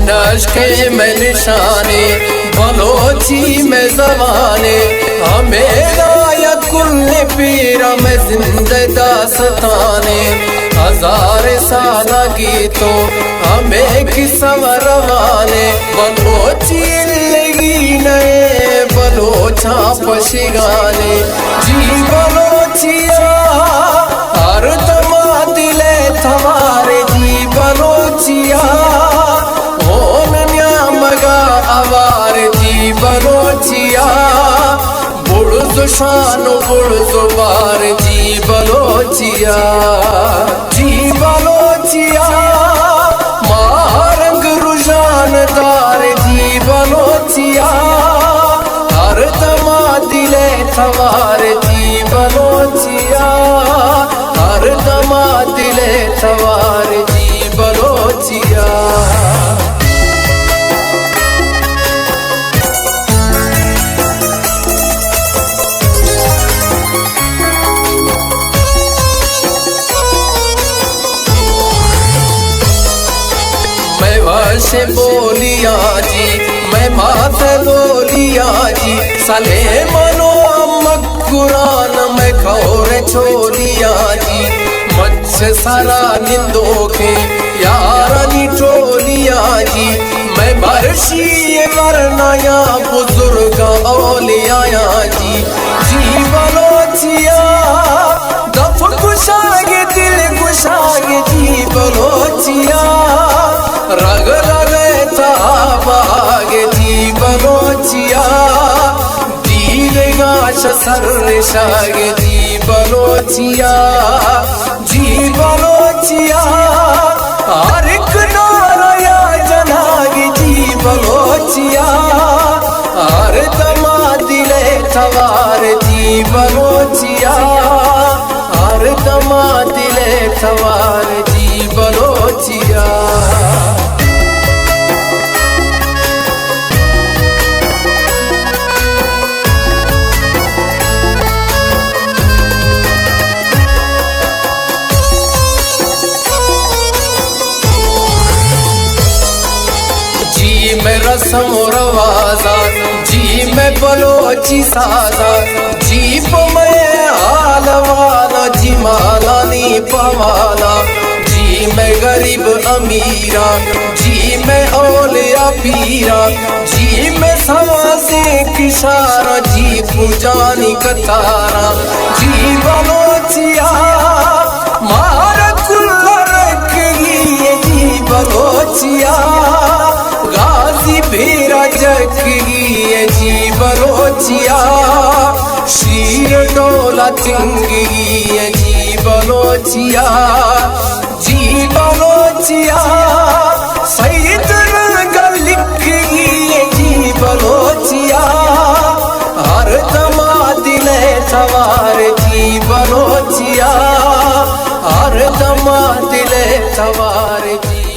नशके में निशाने बलोची में जमाने मेरा या कुल पीरा में जिंदे दास्ताने हजार साल गीतों हमें किस्म रवाने बलोची लगी नए बलोचा पशिगाने जी बलोचिया हर दमा दिले थमारे जी बलोचिया आवार जी बलोचिया बुढ़ शान बुढ़ बार जी बलोचिया मारंग रुझानदार जी बलोचिया हर दमा दिले थवार जी बलोचिया हर दमा दिले थवार जी बलोचिया। से बोलिया जी मैं बात बोलिया जी सले मनो कुरान में खौर छोलिया जी मच्छ सारा निंदो के यारानी टोलिया जी मैं बरसी वरनाया बुजुर्ग औलिया जी बलोचिया दफ कुशागे दिल कुशागे जी बलोचिया रग लगे ताबागे जी बलोचिया दीवेगा शसर शागे जी बलोचिया हर एक नाराया जनागे जी बलोचिया हर दमा दिले थवार जी बलोचिया हर दमा दिले थवार जी बलोचिया। मैं रस्म रवाजा जी मैं बलोची साजा जी मैं हाल वाला जी माला नी पवाला जी मैं गरीब अमीरा जी मैं औलिया पीरा जी मैं सवासे किशारा जी पूजानी कतारा जी बलोचिया मारा कुल्ला रखी जी बलोचिया गाजी बेरा जगी जी बलोचिया शीर डोला चिंगी जी बलोचिया सैद रंग लिखी जी बलोचिया हर दमा दिले सवार जी बलोचिया हर दमा दिले सवार जी।